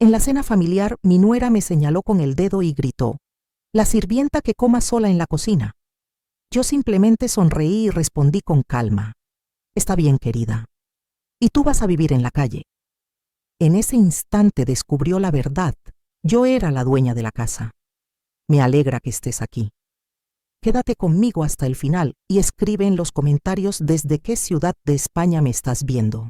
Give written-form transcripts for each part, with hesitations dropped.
En la cena familiar, mi nuera me señaló con el dedo y gritó: «La sirvienta que coma sola en la cocina». Yo simplemente sonreí y respondí con calma: «Está bien, querida. Y tú vas a vivir en la calle». En ese instante descubrió la verdad. Yo era la dueña de la casa. Me alegra que estés aquí. Quédate conmigo hasta el final y escribe en los comentarios desde qué ciudad de España me estás viendo.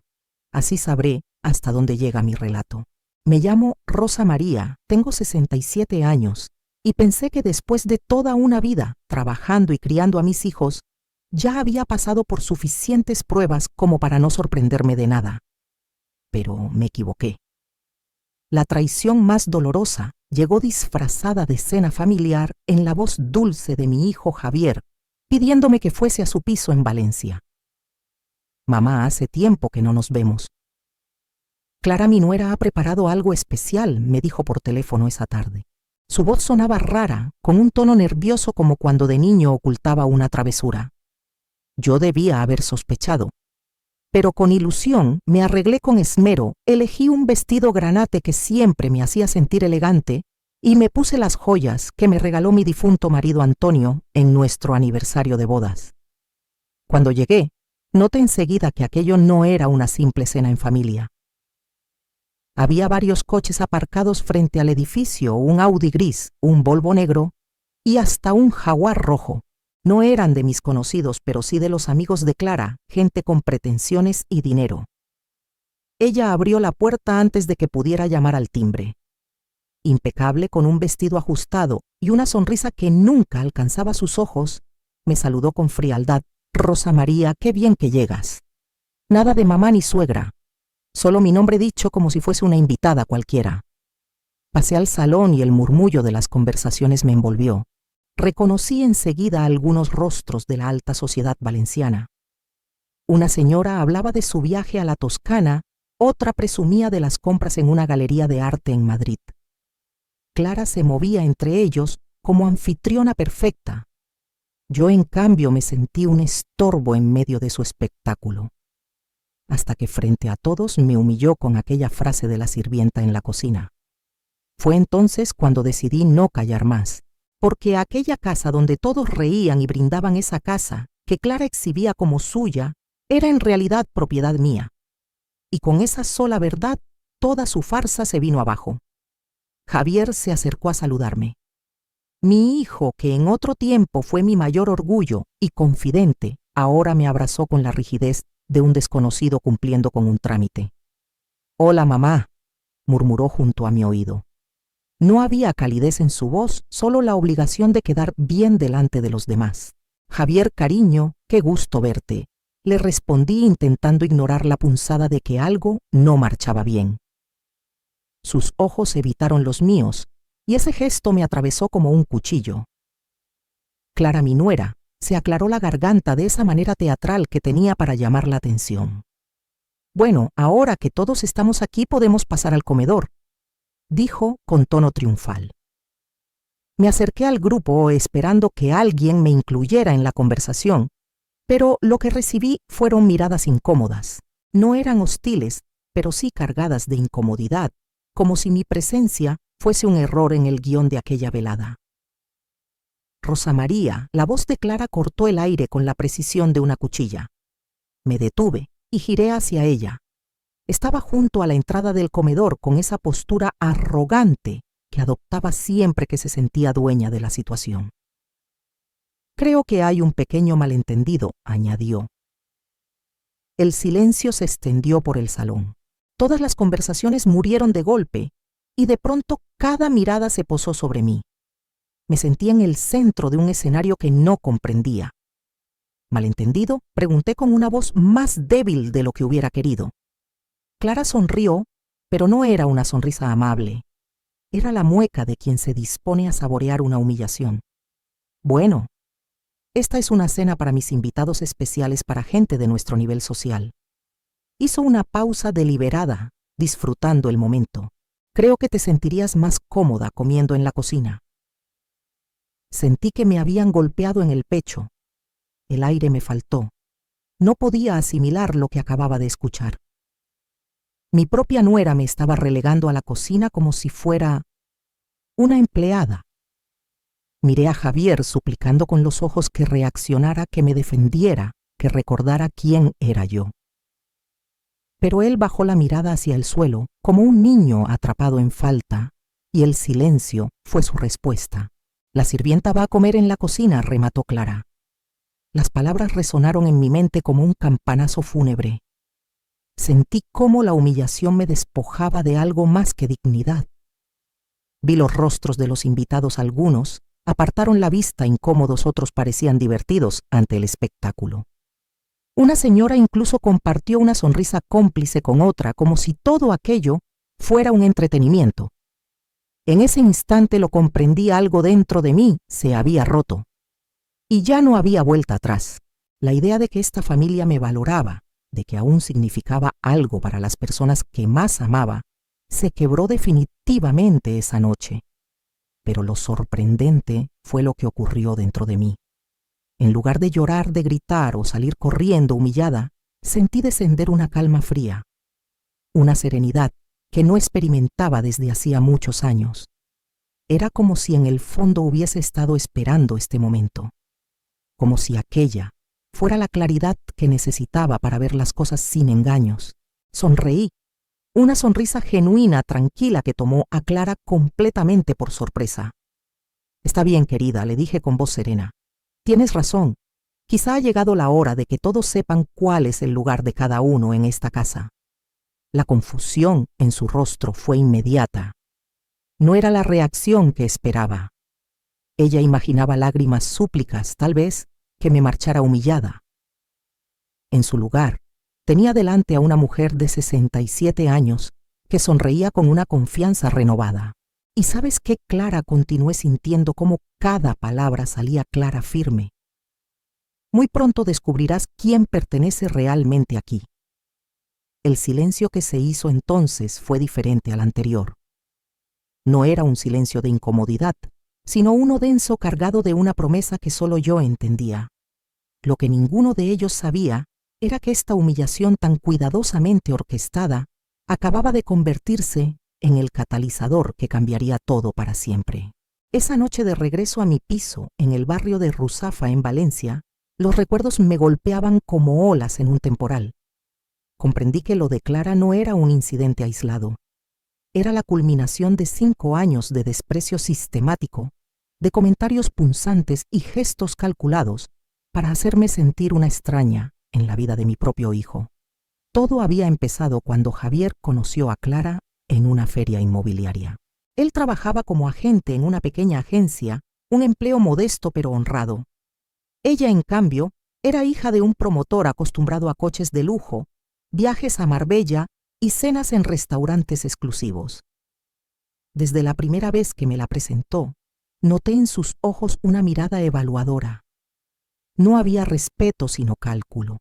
Así sabré hasta dónde llega mi relato. Me llamo Rosa María, tengo 67 años y pensé que después de toda una vida trabajando y criando a mis hijos, ya había pasado por suficientes pruebas como para no sorprenderme de nada. Pero me equivoqué. La traición más dolorosa llegó disfrazada de cena familiar en la voz dulce de mi hijo Javier, pidiéndome que fuese a su piso en Valencia. «Mamá, hace tiempo que no nos vemos». «Clara, mi nuera, ha preparado algo especial», me dijo por teléfono esa tarde. Su voz sonaba rara, con un tono nervioso como cuando de niño ocultaba una travesura. Yo debía haber sospechado. Pero con ilusión me arreglé con esmero, elegí un vestido granate que siempre me hacía sentir elegante y me puse las joyas que me regaló mi difunto marido Antonio en nuestro aniversario de bodas. Cuando llegué, noté enseguida que aquello no era una simple cena en familia. Había varios coches aparcados frente al edificio, un Audi gris, un Volvo negro y hasta un Jaguar rojo. No eran de mis conocidos, pero sí de los amigos de Clara, gente con pretensiones y dinero. Ella abrió la puerta antes de que pudiera llamar al timbre. Impecable, con un vestido ajustado y una sonrisa que nunca alcanzaba sus ojos, me saludó con frialdad: «Rosa María, qué bien que llegas». Nada de mamá ni suegra, solo mi nombre dicho como si fuese una invitada cualquiera. Pasé al salón y el murmullo de las conversaciones me envolvió. Reconocí enseguida algunos rostros de la alta sociedad valenciana. Una señora hablaba de su viaje a la Toscana, otra presumía de las compras en una galería de arte en Madrid. Clara se movía entre ellos como anfitriona perfecta. Yo, en cambio, me sentí un estorbo en medio de su espectáculo. Hasta que frente a todos me humilló con aquella frase de la sirvienta en la cocina. Fue entonces cuando decidí no callar más. Porque aquella casa donde todos reían y brindaban esa casa, que Clara exhibía como suya, era en realidad propiedad mía. Y con esa sola verdad, toda su farsa se vino abajo. Javier se acercó a saludarme. Mi hijo, que en otro tiempo fue mi mayor orgullo y confidente, ahora me abrazó con la rigidez de un desconocido cumpliendo con un trámite. «Hola, mamá», murmuró junto a mi oído. No había calidez en su voz, solo la obligación de quedar bien delante de los demás. «Javier, cariño, qué gusto verte», le respondí intentando ignorar la punzada de que algo no marchaba bien. Sus ojos evitaron los míos, y ese gesto me atravesó como un cuchillo. Clara, mi nuera, se aclaró la garganta de esa manera teatral que tenía para llamar la atención. «Bueno, ahora que todos estamos aquí podemos pasar al comedor», dijo con tono triunfal. Me acerqué al grupo esperando que alguien me incluyera en la conversación, pero lo que recibí fueron miradas incómodas. No eran hostiles, pero sí cargadas de incomodidad, como si mi presencia fuese un error en el guión de aquella velada. «Rosa María», la voz de Clara cortó el aire con la precisión de una cuchilla. Me detuve y giré hacia ella. Estaba junto a la entrada del comedor con esa postura arrogante que adoptaba siempre que se sentía dueña de la situación. «Creo que hay un pequeño malentendido», añadió. El silencio se extendió por el salón. Todas las conversaciones murieron de golpe y de pronto cada mirada se posó sobre mí. Me sentí en el centro de un escenario que no comprendía. «¿Malentendido?», pregunté con una voz más débil de lo que hubiera querido. Clara sonrió, pero no era una sonrisa amable. Era la mueca de quien se dispone a saborear una humillación. «Bueno, esta es una cena para mis invitados especiales, para gente de nuestro nivel social». Hizo una pausa deliberada, disfrutando el momento. «Creo que te sentirías más cómoda comiendo en la cocina». Sentí que me habían golpeado en el pecho. El aire me faltó. No podía asimilar lo que acababa de escuchar. Mi propia nuera me estaba relegando a la cocina como si fuera una empleada. Miré a Javier suplicando con los ojos que reaccionara, que me defendiera, que recordara quién era yo. Pero él bajó la mirada hacia el suelo, como un niño atrapado en falta, y el silencio fue su respuesta. La sirvienta va a comer en la cocina, remató Clara. Las palabras resonaron en mi mente como un campanazo fúnebre. Sentí cómo la humillación me despojaba de algo más que dignidad. Vi los rostros de los invitados, algunos apartaron la vista incómodos, otros parecían divertidos ante el espectáculo. Una señora incluso compartió una sonrisa cómplice con otra, como si todo aquello fuera un entretenimiento. En ese instante lo comprendí, algo dentro de mí se había roto. Y ya no había vuelta atrás. La idea de que esta familia me valoraba, de que aún significaba algo para las personas que más amaba, se quebró definitivamente esa noche. Pero lo sorprendente fue lo que ocurrió dentro de mí. En lugar de llorar, de gritar o salir corriendo humillada, sentí descender una calma fría, una serenidad que no experimentaba desde hacía muchos años. Era como si en el fondo hubiese estado esperando este momento, como si aquella fuera la claridad que necesitaba para ver las cosas sin engaños. Sonreí, una sonrisa genuina, tranquila, que tomó a Clara completamente por sorpresa. «Está bien, querida», le dije con voz serena. «Tienes razón. Quizá ha llegado la hora de que todos sepan cuál es el lugar de cada uno en esta casa». La confusión en su rostro fue inmediata. No era la reacción que esperaba. Ella imaginaba lágrimas, súplicas, tal vez que me marchara humillada. En su lugar, tenía delante a una mujer de 67 años que sonreía con una confianza renovada. ¿Y sabes qué, Clara?, continué sintiendo cómo cada palabra salía clara, firme. «Muy pronto descubrirás quién pertenece realmente aquí». El silencio que se hizo entonces fue diferente al anterior. No era un silencio de incomodidad, sino uno denso, cargado de una promesa que solo yo entendía. Lo que ninguno de ellos sabía era que esta humillación tan cuidadosamente orquestada acababa de convertirse en el catalizador que cambiaría todo para siempre. Esa noche, de regreso a mi piso en el barrio de Ruzafa, en Valencia, los recuerdos me golpeaban como olas en un temporal. Comprendí que lo de Clara no era un incidente aislado. Era la culminación de 5 años de desprecio sistemático, de comentarios punzantes y gestos calculados para hacerme sentir una extraña en la vida de mi propio hijo. Todo había empezado cuando Javier conoció a Clara en una feria inmobiliaria. Él trabajaba como agente en una pequeña agencia, un empleo modesto pero honrado. Ella, en cambio, era hija de un promotor acostumbrado a coches de lujo, viajes a Marbella y cenas en restaurantes exclusivos. Desde la primera vez que me la presentó, noté en sus ojos una mirada evaluadora. No había respeto sino cálculo,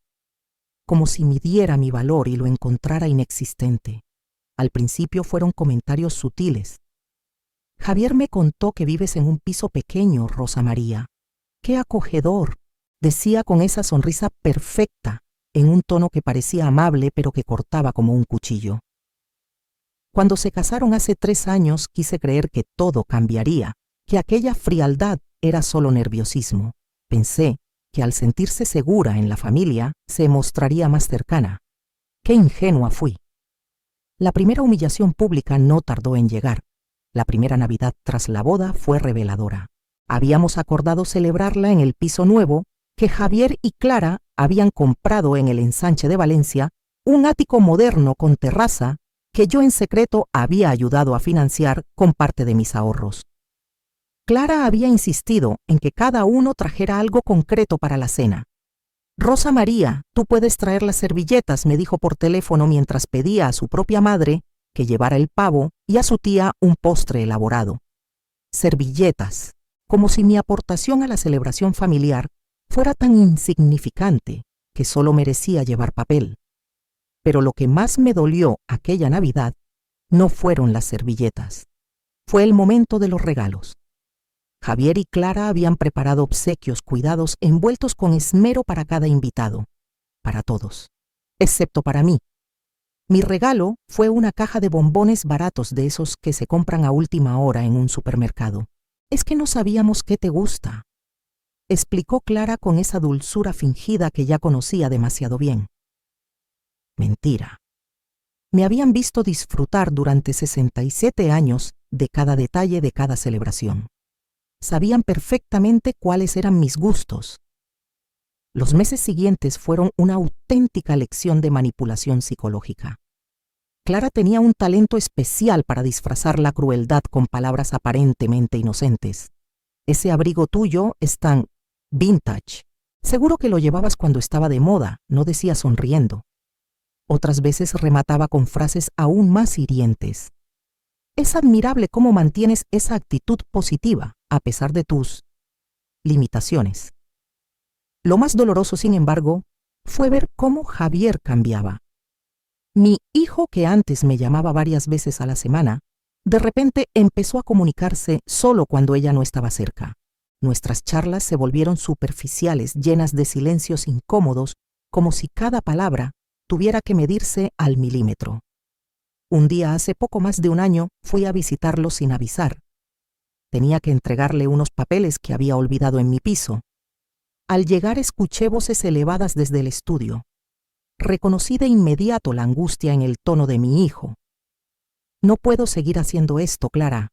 como si midiera mi valor y lo encontrara inexistente. Al principio fueron comentarios sutiles. «Javier me contó que vives en un piso pequeño, Rosa María. ¡Qué acogedor!», decía con esa sonrisa perfecta, en un tono que parecía amable pero que cortaba como un cuchillo. Cuando se casaron hace 3 años quise creer que todo cambiaría, que aquella frialdad era solo nerviosismo. Pensé que al sentirse segura en la familia se mostraría más cercana. ¡Qué ingenua fui! La primera humillación pública no tardó en llegar. La primera Navidad tras la boda fue reveladora. Habíamos acordado celebrarla en el piso nuevo que Javier y Clara habían comprado en el Ensanche de Valencia, un ático moderno con terraza que yo en secreto había ayudado a financiar con parte de mis ahorros. Clara había insistido en que cada uno trajera algo concreto para la cena. «Rosa María, tú puedes traer las servilletas», me dijo por teléfono mientras pedía a su propia madre que llevara el pavo y a su tía un postre elaborado. Servilletas, como si mi aportación a la celebración familiar fuera tan insignificante que solo merecía llevar papel. Pero lo que más me dolió aquella Navidad no fueron las servilletas. Fue el momento de los regalos. Javier y Clara habían preparado obsequios cuidados, envueltos con esmero para cada invitado, para todos, excepto para mí. Mi regalo fue una caja de bombones baratos de esos que se compran a última hora en un supermercado. Es que no sabíamos qué te gusta, explicó Clara con esa dulzura fingida que ya conocía demasiado bien. Mentira. Me habían visto disfrutar durante 67 años de cada detalle de cada celebración. Sabían perfectamente cuáles eran mis gustos. Los meses siguientes fueron una auténtica lección de manipulación psicológica. Clara tenía un talento especial para disfrazar la crueldad con palabras aparentemente inocentes. Ese abrigo tuyo es tan vintage. Seguro que lo llevabas cuando estaba de moda, no decía sonriendo. Otras veces remataba con frases aún más hirientes. Es admirable cómo mantienes esa actitud positiva, a pesar de tus limitaciones. Lo más doloroso, sin embargo, fue ver cómo Javier cambiaba. Mi hijo, que antes me llamaba varias veces a la semana, de repente empezó a comunicarse solo cuando ella no estaba cerca. Nuestras charlas se volvieron superficiales, llenas de silencios incómodos, como si cada palabra tuviera que medirse al milímetro. Un día, hace poco más de un año, fui a visitarlo sin avisar. Tenía que entregarle unos papeles que había olvidado en mi piso. Al llegar escuché voces elevadas desde el estudio. Reconocí de inmediato la angustia en el tono de mi hijo. No puedo seguir haciendo esto, Clara.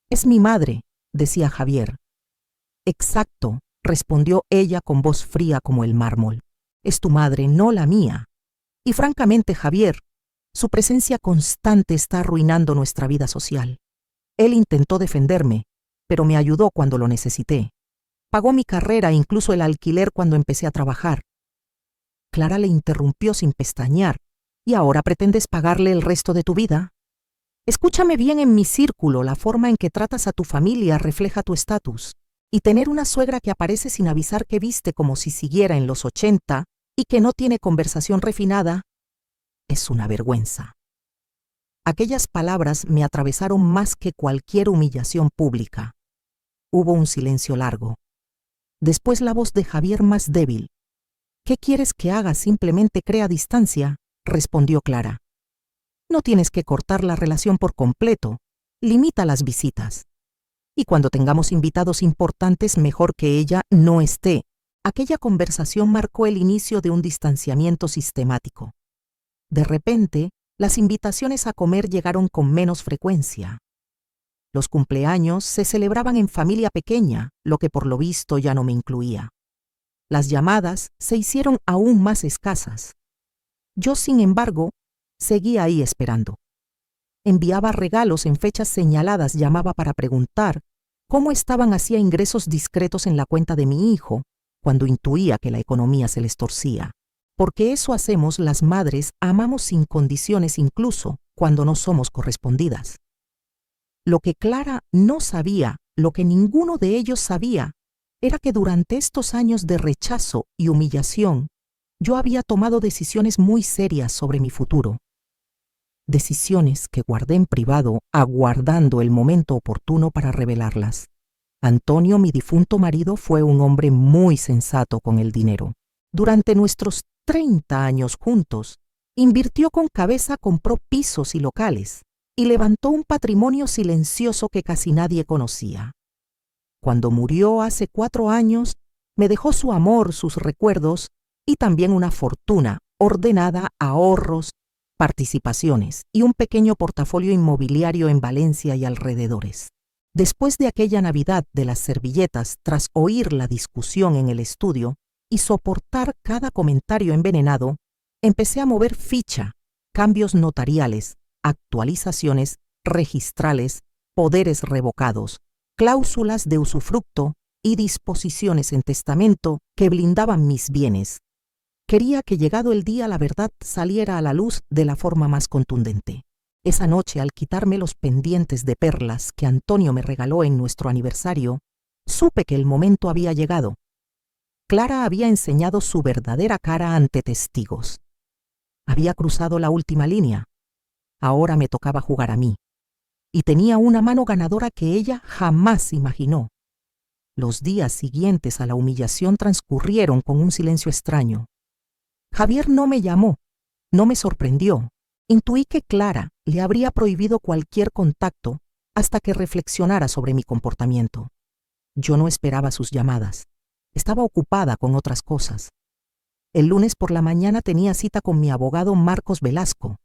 Es mi madre, decía Javier. Exacto, respondió ella con voz fría como el mármol. Es tu madre, no la mía. Y francamente, Javier, su presencia constante está arruinando nuestra vida social. Él intentó defenderme, pero me ayudó cuando lo necesité. Pagó mi carrera, incluso el alquiler cuando empecé a trabajar. Clara le interrumpió sin pestañear. ¿Y ahora pretendes pagarle el resto de tu vida? Escúchame bien, en mi círculo, la forma en que tratas a tu familia refleja tu estatus. Y tener una suegra que aparece sin avisar que viste como si siguiera en los 80 y que no tiene conversación refinada, es una vergüenza. Aquellas palabras me atravesaron más que cualquier humillación pública. Hubo un silencio largo. Después la voz de Javier más débil. ¿Qué quieres que haga? Simplemente crea distancia, respondió Clara. No tienes que cortar la relación por completo. Limita las visitas. Y cuando tengamos invitados importantes, mejor que ella no esté. Aquella conversación marcó el inicio de un distanciamiento sistemático. De repente, las invitaciones a comer llegaron con menos frecuencia. Los cumpleaños se celebraban en familia pequeña, lo que por lo visto ya no me incluía. Las llamadas se hicieron aún más escasas. Yo, sin embargo, seguía ahí esperando. Enviaba regalos en fechas señaladas, llamaba para preguntar cómo estaban, hacía ingresos discretos en la cuenta de mi hijo, cuando intuía que la economía se les torcía. Porque eso hacemos las madres, amamos sin condiciones incluso cuando no somos correspondidas. Lo que Clara no sabía, lo que ninguno de ellos sabía, era que durante estos años de rechazo y humillación, yo había tomado decisiones muy serias sobre mi futuro. Decisiones que guardé en privado, aguardando el momento oportuno para revelarlas. Antonio, mi difunto marido, fue un hombre muy sensato con el dinero. Durante nuestros 30 años juntos, invirtió con cabeza, compró pisos y locales, y levantó un patrimonio silencioso que casi nadie conocía. Cuando murió hace 4 años, me dejó su amor, sus recuerdos y también una fortuna ordenada, ahorros, participaciones y un pequeño portafolio inmobiliario en Valencia y alrededores. Después de aquella Navidad de las servilletas, tras oír la discusión en el estudio y soportar cada comentario envenenado, empecé a mover ficha, cambios notariales, actualizaciones, registrales, poderes revocados, cláusulas de usufructo y disposiciones en testamento que blindaban mis bienes. Quería que, llegado el día, la verdad saliera a la luz de la forma más contundente. Esa noche, al quitarme los pendientes de perlas que Antonio me regaló en nuestro aniversario, supe que el momento había llegado. Clara había enseñado su verdadera cara ante testigos. Había cruzado la última línea. Ahora me tocaba jugar a mí. Y tenía una mano ganadora que ella jamás imaginó. Los días siguientes a la humillación transcurrieron con un silencio extraño. Javier no me llamó, no me sorprendió, Intuí que Clara le habría prohibido cualquier contacto hasta que reflexionara sobre mi comportamiento. Yo no esperaba sus llamadas. Estaba ocupada con otras cosas. El lunes por la mañana tenía cita con mi abogado Marcos Velasco.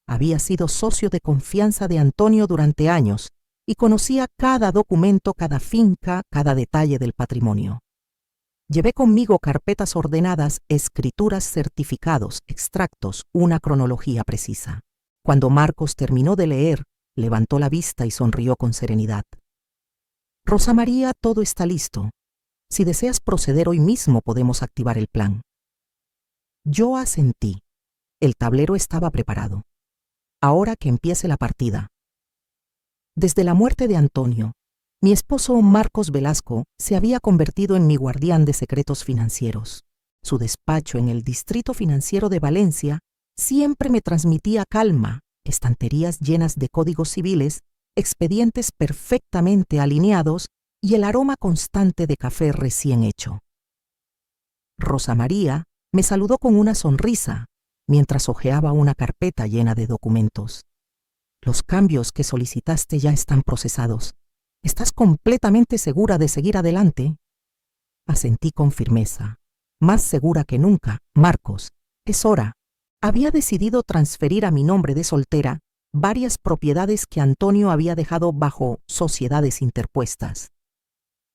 Había sido socio de confianza de Antonio durante años y conocía cada documento, cada finca, cada detalle del patrimonio. Llevé conmigo carpetas ordenadas, escrituras, certificados, extractos, una cronología precisa. Cuando Marcos terminó de leer, levantó la vista y sonrió con serenidad. Rosa María, todo está listo. Si deseas proceder hoy mismo, podemos activar el plan. Yo asentí. El tablero estaba preparado. Ahora que empiece la partida. Desde la muerte de Antonio, mi esposo Marcos Velasco se había convertido en mi guardián de secretos financieros. Su despacho en el Distrito Financiero de Valencia siempre me transmitía calma, estanterías llenas de códigos civiles, expedientes perfectamente alineados y el aroma constante de café recién hecho. Rosa María me saludó con una sonrisa mientras hojeaba una carpeta llena de documentos. Los cambios que solicitaste ya están procesados. ¿Estás completamente segura de seguir adelante? Asentí con firmeza. Más segura que nunca, Marcos. Es hora. Había decidido transferir a mi nombre de soltera varias propiedades que Antonio había dejado bajo sociedades interpuestas.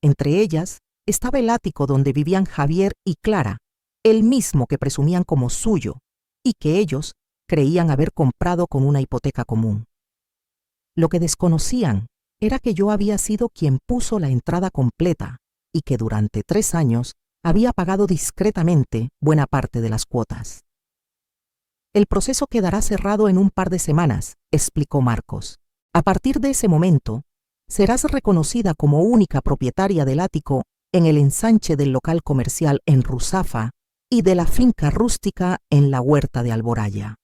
Entre ellas estaba el ático donde vivían Javier y Clara, el mismo que presumían como suyo y que ellos creían haber comprado con una hipoteca común. Lo que desconocían era que yo había sido quien puso la entrada completa y que durante 3 años había pagado discretamente buena parte de las cuotas. El proceso quedará cerrado en un par de semanas, explicó Marcos. A partir de ese momento, serás reconocida como única propietaria del ático en el ensanche del local comercial en Ruzafa y de la finca rústica en la huerta de Alboraya.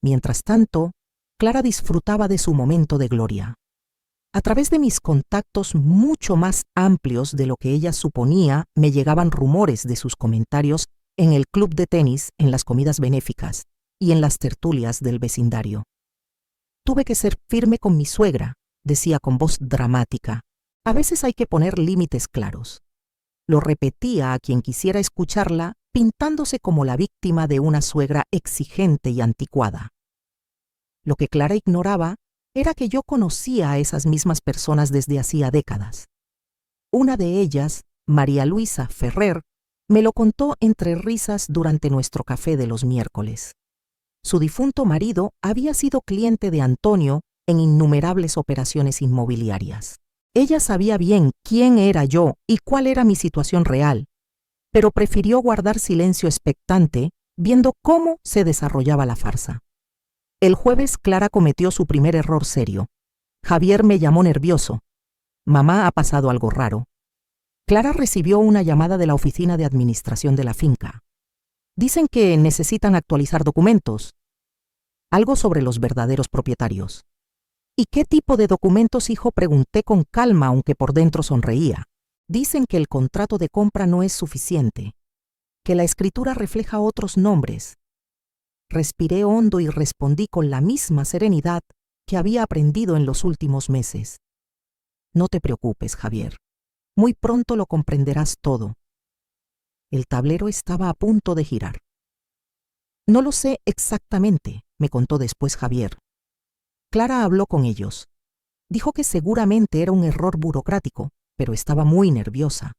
Mientras tanto, Clara disfrutaba de su momento de gloria. A través de mis contactos mucho más amplios de lo que ella suponía, me llegaban rumores de sus comentarios en el club de tenis, en las comidas benéficas y en las tertulias del vecindario. Tuve que ser firme con mi suegra, decía con voz dramática. A veces hay que poner límites claros. Lo repetía a quien quisiera escucharla, pintándose como la víctima de una suegra exigente y anticuada. Lo que Clara ignoraba era que yo conocía a esas mismas personas desde hacía décadas. Una de ellas, María Luisa Ferrer, me lo contó entre risas durante nuestro café de los miércoles. Su difunto marido había sido cliente de Antonio en innumerables operaciones inmobiliarias. Ella sabía bien quién era yo y cuál era mi situación real, pero prefirió guardar silencio expectante, viendo cómo se desarrollaba la farsa. El jueves Clara cometió su primer error serio. Javier me llamó nervioso. Mamá, ha pasado algo raro. Clara recibió una llamada de la oficina de administración de la finca. Dicen que necesitan actualizar documentos. Algo sobre los verdaderos propietarios. ¿Y qué tipo de documentos, hijo?, pregunté con calma, aunque por dentro sonreía. Dicen que el contrato de compra no es suficiente, que la escritura refleja otros nombres. Respiré hondo y respondí con la misma serenidad que había aprendido en los últimos meses. No te preocupes, Javier. Muy pronto lo comprenderás todo. El tablero estaba a punto de girar. No lo sé exactamente, me contó después Javier. Clara habló con ellos. Dijo que seguramente era un error burocrático, pero estaba muy nerviosa.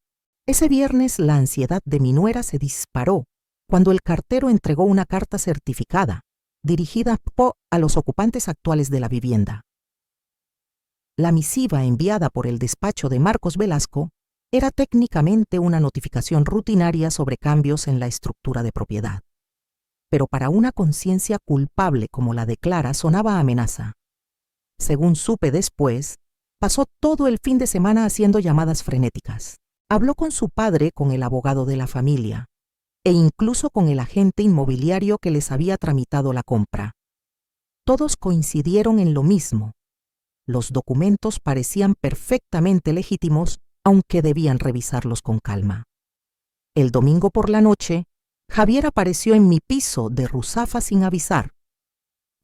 Ese viernes la ansiedad de mi nuera se disparó cuando el cartero entregó una carta certificada, dirigida a los ocupantes actuales de la vivienda. La misiva enviada por el despacho de Marcos Velasco era técnicamente una notificación rutinaria sobre cambios en la estructura de propiedad. Pero para una conciencia culpable como la de Clara sonaba amenaza. Según supe después, pasó todo el fin de semana haciendo llamadas frenéticas. Habló con su padre, con el abogado de la familia, e incluso con el agente inmobiliario que les había tramitado la compra. Todos coincidieron en lo mismo. Los documentos parecían perfectamente legítimos, aunque debían revisarlos con calma. El domingo por la noche, Javier apareció en mi piso de Ruzafa sin avisar.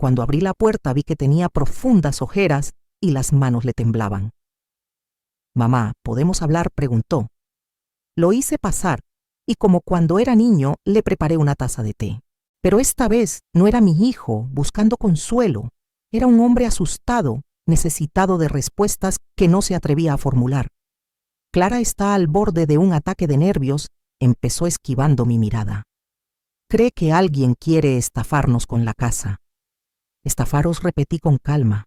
Cuando abrí la puerta vi que tenía profundas ojeras y las manos le temblaban. «Mamá, ¿podemos hablar?», preguntó. Lo hice pasar y, como cuando era niño, le preparé una taza de té. Pero esta vez no era mi hijo buscando consuelo, era un hombre asustado, necesitado de respuestas que no se atrevía a formular. Clara está al borde de un ataque de nervios, empezó esquivando mi mirada. Cree que alguien quiere estafarnos con la casa. ¿Estafaros?, repetí con calma.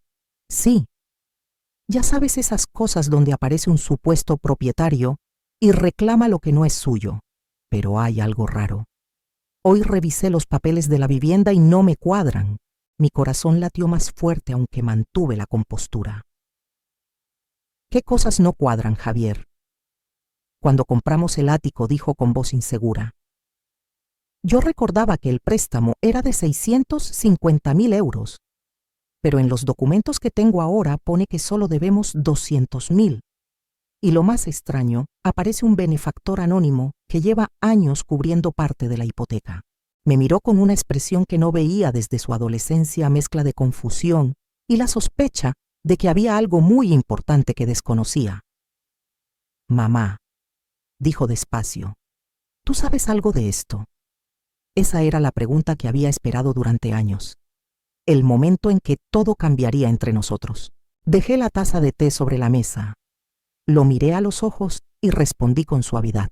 Sí. Ya sabes, esas cosas donde aparece un supuesto propietario y reclama lo que no es suyo. Pero hay algo raro. Hoy revisé los papeles de la vivienda y no me cuadran. Mi corazón latió más fuerte aunque mantuve la compostura. ¿Qué cosas no cuadran, Javier? Cuando compramos el ático, dijo con voz insegura. Yo recordaba que el préstamo era de 650.000 euros, pero en los documentos que tengo ahora pone que solo debemos 200.000. Y lo más extraño, aparece un benefactor anónimo que lleva años cubriendo parte de la hipoteca. Me miró con una expresión que no veía desde su adolescencia, mezcla de confusión y la sospecha de que había algo muy importante que desconocía. «Mamá», dijo despacio, «¿tú sabes algo de esto?». Esa era la pregunta que había esperado durante años. El momento en que todo cambiaría entre nosotros. Dejé la taza de té sobre la mesa. Lo miré a los ojos y respondí con suavidad.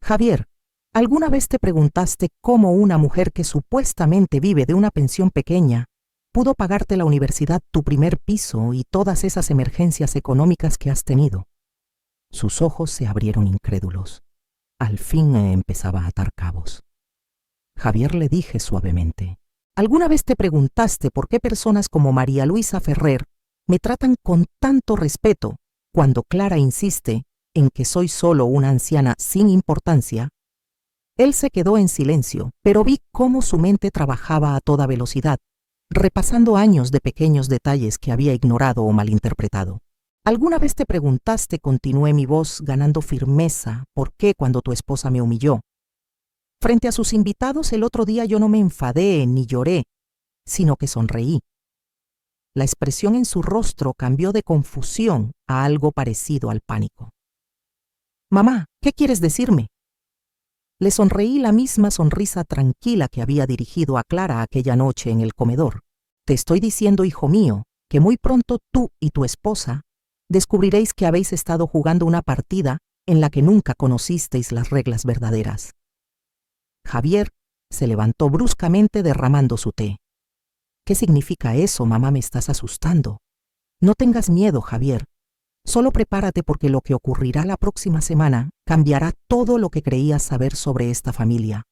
«Javier, ¿alguna vez te preguntaste cómo una mujer que supuestamente vive de una pensión pequeña pudo pagarte la universidad, tu primer piso y todas esas emergencias económicas que has tenido?» Sus ojos se abrieron incrédulos. Al fin empezaba a atar cabos. «Javier», le dije suavemente, ¿alguna vez te preguntaste por qué personas como María Luisa Ferrer me tratan con tanto respeto cuando Clara insiste en que soy solo una anciana sin importancia? Él se quedó en silencio, pero vi cómo su mente trabajaba a toda velocidad, repasando años de pequeños detalles que había ignorado o malinterpretado. ¿Alguna vez te preguntaste?, continué, mi voz ganando firmeza, ¿por qué cuando tu esposa me humilló? Frente a sus invitados el otro día yo no me enfadé ni lloré, sino que sonreí. La expresión en su rostro cambió de confusión a algo parecido al pánico. «Mamá, ¿qué quieres decirme?». Le sonreí la misma sonrisa tranquila que había dirigido a Clara aquella noche en el comedor. «Te estoy diciendo, hijo mío, que muy pronto tú y tu esposa descubriréis que habéis estado jugando una partida en la que nunca conocisteis las reglas verdaderas». Javier se levantó bruscamente derramando su té. «¿Qué significa eso, mamá? Me estás asustando». «No tengas miedo, Javier. Solo prepárate porque lo que ocurrirá la próxima semana cambiará todo lo que creías saber sobre esta familia.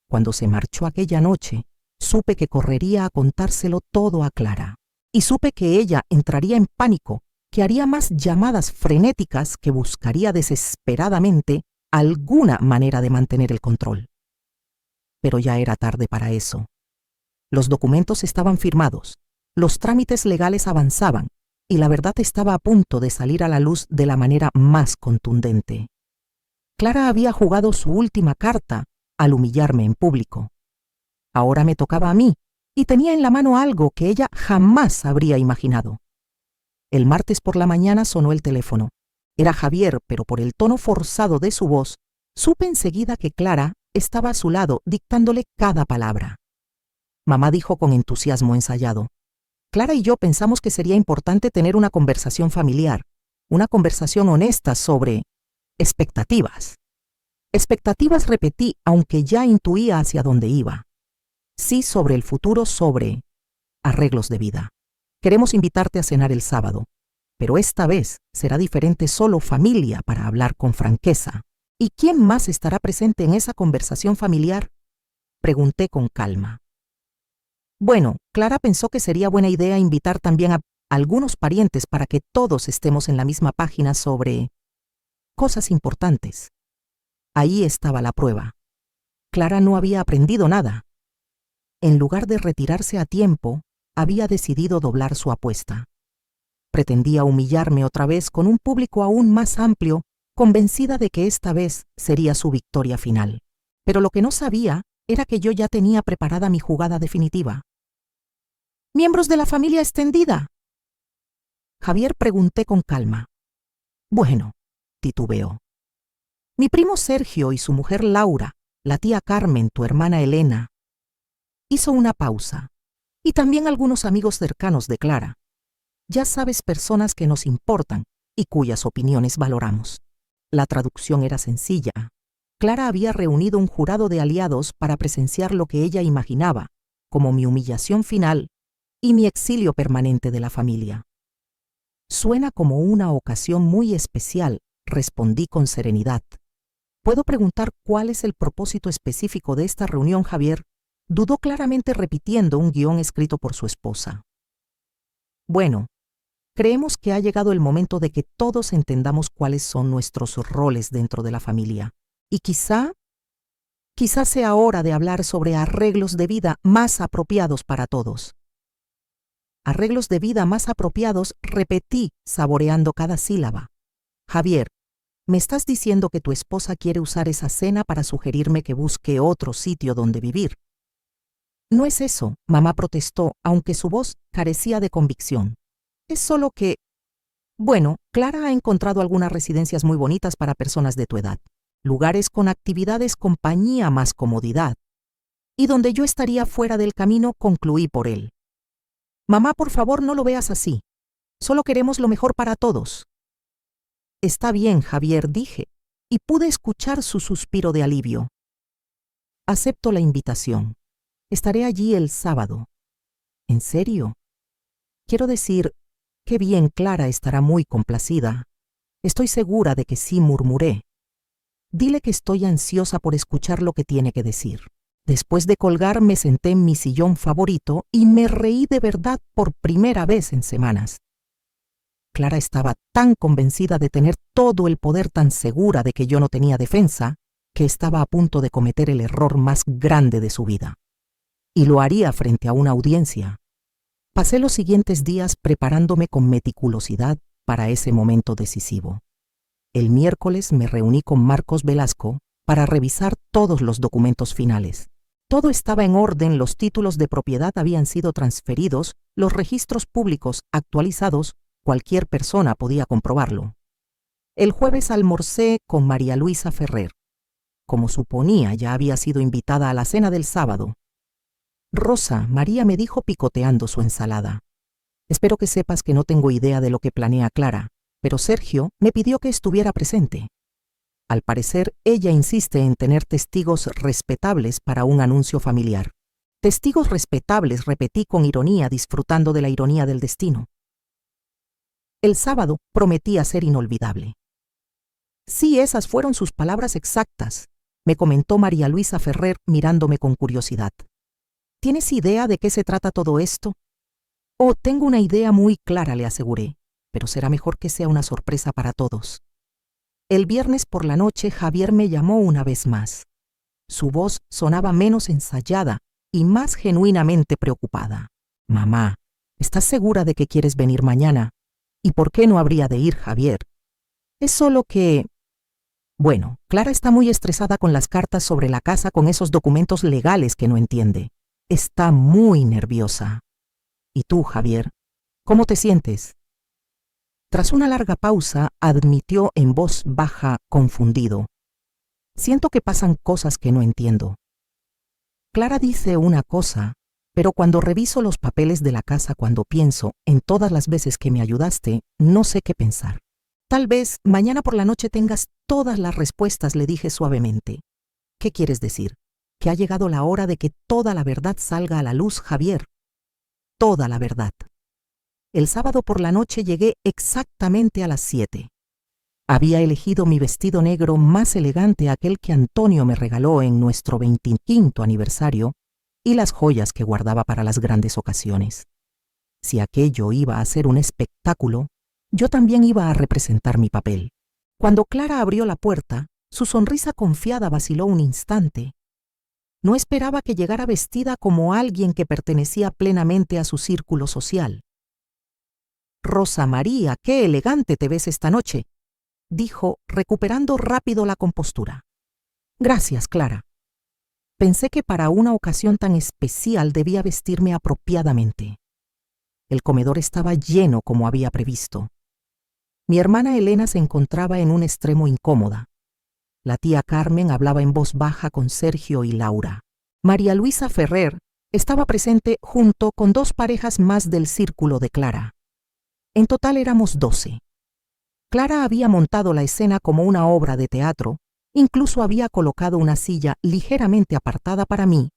Cuando se marchó aquella noche, supe que correría a contárselo todo a Clara. Y supe que ella entraría en pánico, que haría más llamadas frenéticas, que buscaría desesperadamente alguna manera de mantener el control. Pero ya era tarde para eso. Los documentos estaban firmados, los trámites legales avanzaban y la verdad estaba a punto de salir a la luz de la manera más contundente. Clara había jugado su última carta al humillarme en público. Ahora me tocaba a mí y tenía en la mano algo que ella jamás habría imaginado. El martes por la mañana sonó el teléfono. Era Javier, pero por el tono forzado de su voz, supe enseguida que Clara estaba a su lado dictándole cada palabra. Mamá dijo con entusiasmo ensayado: «Clara y yo pensamos que sería importante tener una conversación familiar, una conversación honesta sobre expectativas». Expectativas, repetí, aunque ya intuía hacia dónde iba. Sí, sobre el futuro, sobre arreglos de vida. Queremos invitarte a cenar el sábado, pero esta vez será diferente, solo familia, para hablar con franqueza. ¿Y quién más estará presente en esa conversación familiar?, pregunté con calma. Bueno, Clara pensó que sería buena idea invitar también a algunos parientes para que todos estemos en la misma página sobre cosas importantes. Ahí estaba la prueba. Clara no había aprendido nada. En lugar de retirarse a tiempo, había decidido doblar su apuesta. Pretendía humillarme otra vez con un público aún más amplio, convencida de que esta vez sería su victoria final. Pero lo que no sabía era que yo ya tenía preparada mi jugada definitiva. ¿Miembros de la familia extendida? Javier, pregunté con calma. Bueno, titubeó. Mi primo Sergio y su mujer Laura, la tía Carmen, tu hermana Elena. Hizo una pausa. Y también algunos amigos cercanos de Clara. Ya sabes, personas que nos importan y cuyas opiniones valoramos. La traducción era sencilla. Clara había reunido un jurado de aliados para presenciar lo que ella imaginaba como mi humillación final y mi exilio permanente de la familia. Suena como una ocasión muy especial, respondí con serenidad. ¿Puedo preguntar cuál es el propósito específico de esta reunión, Javier? Dudó, claramente repitiendo un guión escrito por su esposa. Bueno, creemos que ha llegado el momento de que todos entendamos cuáles son nuestros roles dentro de la familia. Y quizá sea hora de hablar sobre arreglos de vida más apropiados para todos. Arreglos de vida más apropiados, repetí, saboreando cada sílaba. Javier, ¿me estás diciendo que tu esposa quiere usar esa cena para sugerirme que busque otro sitio donde vivir? No es eso, mamá protestó, aunque su voz carecía de convicción. Es solo que... Bueno, Clara ha encontrado algunas residencias muy bonitas para personas de tu edad. Lugares con actividades, compañía más comodidad. Y donde yo estaría fuera del camino, concluí por él. Mamá, por favor, no lo veas así. Solo queremos lo mejor para todos. Está bien, Javier, dije, y pude escuchar su suspiro de alivio. Acepto la invitación. Estaré allí el sábado. ¿En serio? Quiero decir, qué bien, Clara estará muy complacida. Estoy segura de que sí, murmuré. Dile que estoy ansiosa por escuchar lo que tiene que decir. Después de colgar, me senté en mi sillón favorito y me reí de verdad por primera vez en semanas. Clara estaba tan convencida de tener todo el poder, tan segura de que yo no tenía defensa, que estaba a punto de cometer el error más grande de su vida. Y lo haría frente a una audiencia. Pasé los siguientes días preparándome con meticulosidad para ese momento decisivo. El miércoles me reuní con Marcos Velasco para revisar todos los documentos finales. Todo estaba en orden, los títulos de propiedad habían sido transferidos, los registros públicos actualizados, cualquier persona podía comprobarlo. El jueves almorcé con María Luisa Ferrer. Como suponía, ya había sido invitada a la cena del sábado. Rosa, María me dijo picoteando su ensalada. Espero que sepas que no tengo idea de lo que planea Clara, pero Sergio me pidió que estuviera presente. Al parecer, ella insiste en tener testigos respetables para un anuncio familiar. Testigos respetables, repetí con ironía, disfrutando de la ironía del destino. El sábado prometía ser inolvidable. Sí, esas fueron sus palabras exactas, me comentó María Luisa Ferrer mirándome con curiosidad. ¿Tienes idea de qué se trata todo esto? Oh, tengo una idea muy clara, le aseguré, pero será mejor que sea una sorpresa para todos. El viernes por la noche Javier me llamó una vez más. Su voz sonaba menos ensayada y más genuinamente preocupada. Mamá, ¿estás segura de que quieres venir mañana? ¿Y por qué no habría de ir, Javier? Es solo que... Bueno, Clara está muy estresada con las cartas sobre la casa, con esos documentos legales que no entiende. Está muy nerviosa. ¿Y tú, Javier? ¿Cómo te sientes? Tras una larga pausa, admitió en voz baja, confundido. Siento que pasan cosas que no entiendo. Clara dice una cosa, pero cuando reviso los papeles de la casa, cuando pienso en todas las veces que me ayudaste, no sé qué pensar. Tal vez mañana por la noche tengas todas las respuestas, le dije suavemente. ¿Qué quieres decir? Que ha llegado la hora de que toda la verdad salga a la luz, Javier. Toda la verdad. El sábado por la noche llegué exactamente a las 7. Había elegido mi vestido negro más elegante, aquel que Antonio me regaló en nuestro 25º aniversario, y las joyas que guardaba para las grandes ocasiones. Si aquello iba a ser un espectáculo, yo también iba a representar mi papel. Cuando Clara abrió la puerta, su sonrisa confiada vaciló un instante. No esperaba que llegara vestida como alguien que pertenecía plenamente a su círculo social. «Rosa María, qué elegante te ves esta noche», dijo, recuperando rápido la compostura. «Gracias, Clara. Pensé que para una ocasión tan especial debía vestirme apropiadamente». El comedor estaba lleno como había previsto. Mi hermana Elena se encontraba en un extremo incómoda. La tía Carmen hablaba en voz baja con Sergio y Laura. María Luisa Ferrer estaba presente junto con 2 parejas más del círculo de Clara. En total éramos 12. Clara había montado la escena como una obra de teatro, incluso había colocado una silla ligeramente apartada para mí,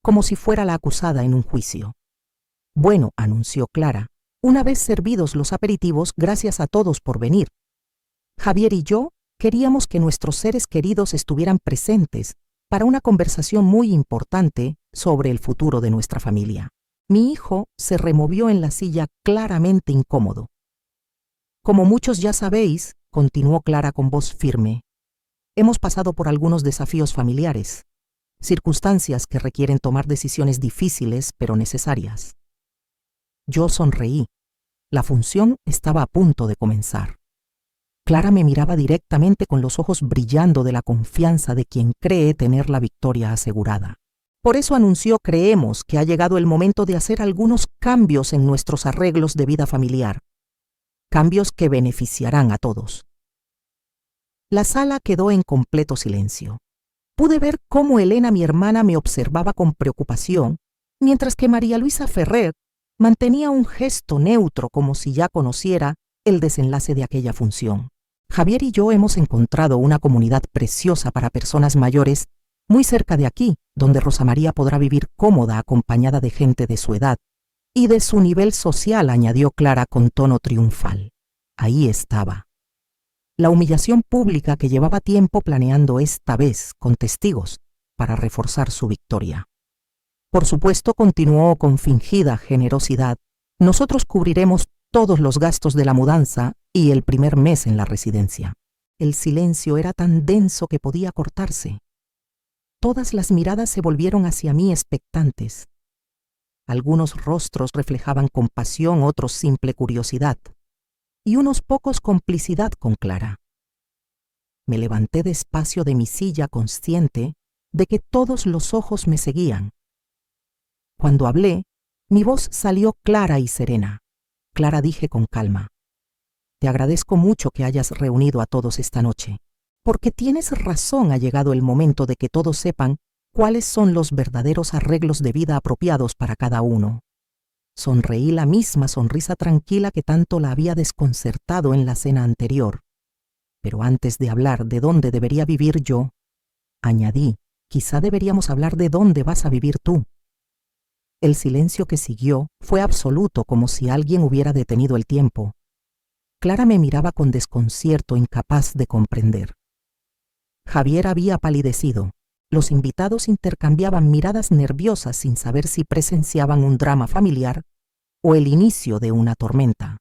como si fuera la acusada en un juicio. Bueno, anunció Clara, una vez servidos los aperitivos, gracias a todos por venir. Javier y yo queríamos que nuestros seres queridos estuvieran presentes para una conversación muy importante sobre el futuro de nuestra familia. Mi hijo se removió en la silla claramente incómodo. Como muchos ya sabéis, continuó Clara con voz firme, hemos pasado por algunos desafíos familiares, circunstancias que requieren tomar decisiones difíciles pero necesarias. Yo sonreí. La función estaba a punto de comenzar. Clara me miraba directamente con los ojos brillando de la confianza de quien cree tener la victoria asegurada. Por eso anunció: creemos que ha llegado el momento de hacer algunos cambios en nuestros arreglos de vida familiar. Cambios que beneficiarán a todos. La sala quedó en completo silencio. Pude ver cómo Elena, mi hermana, me observaba con preocupación, mientras que María Luisa Ferrer mantenía un gesto neutro como si ya conociera el desenlace de aquella función. Javier y yo hemos encontrado una comunidad preciosa para personas mayores muy cerca de aquí, donde Rosa María podrá vivir cómoda acompañada de gente de su edad y de su nivel social, añadió Clara con tono triunfal. Ahí estaba. La humillación pública que llevaba tiempo planeando esta vez con testigos para reforzar su victoria. Por supuesto, continuó con fingida generosidad, nosotros cubriremos todos los gastos de la mudanza y el primer mes en la residencia. El silencio era tan denso que podía cortarse. Todas las miradas se volvieron hacia mí expectantes. Algunos rostros reflejaban compasión, otros simple curiosidad, y unos pocos complicidad con Clara. Me levanté despacio de mi silla consciente de que todos los ojos me seguían. Cuando hablé, mi voz salió clara y serena. Clara, dije con calma, te agradezco mucho que hayas reunido a todos esta noche, porque tienes razón, ha llegado el momento de que todos sepan cuáles son los verdaderos arreglos de vida apropiados para cada uno. Sonreí la misma sonrisa tranquila que tanto la había desconcertado en la cena anterior. Pero antes de hablar de dónde debería vivir yo, añadí, quizá deberíamos hablar de dónde vas a vivir tú. El silencio que siguió fue absoluto, como si alguien hubiera detenido el tiempo. Clara me miraba con desconcierto, incapaz de comprender. Javier había palidecido. Los invitados intercambiaban miradas nerviosas sin saber si presenciaban un drama familiar o el inicio de una tormenta.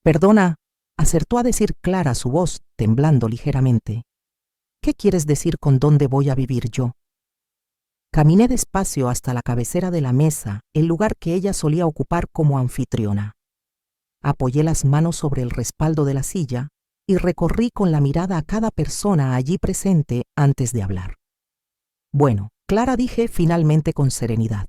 Perdona, acertó a decir Clara, su voz temblando ligeramente. ¿Qué quieres decir con dónde voy a vivir yo? Caminé despacio hasta la cabecera de la mesa, el lugar que ella solía ocupar como anfitriona. Apoyé las manos sobre el respaldo de la silla y recorrí con la mirada a cada persona allí presente antes de hablar. Bueno, Clara, dije finalmente con serenidad,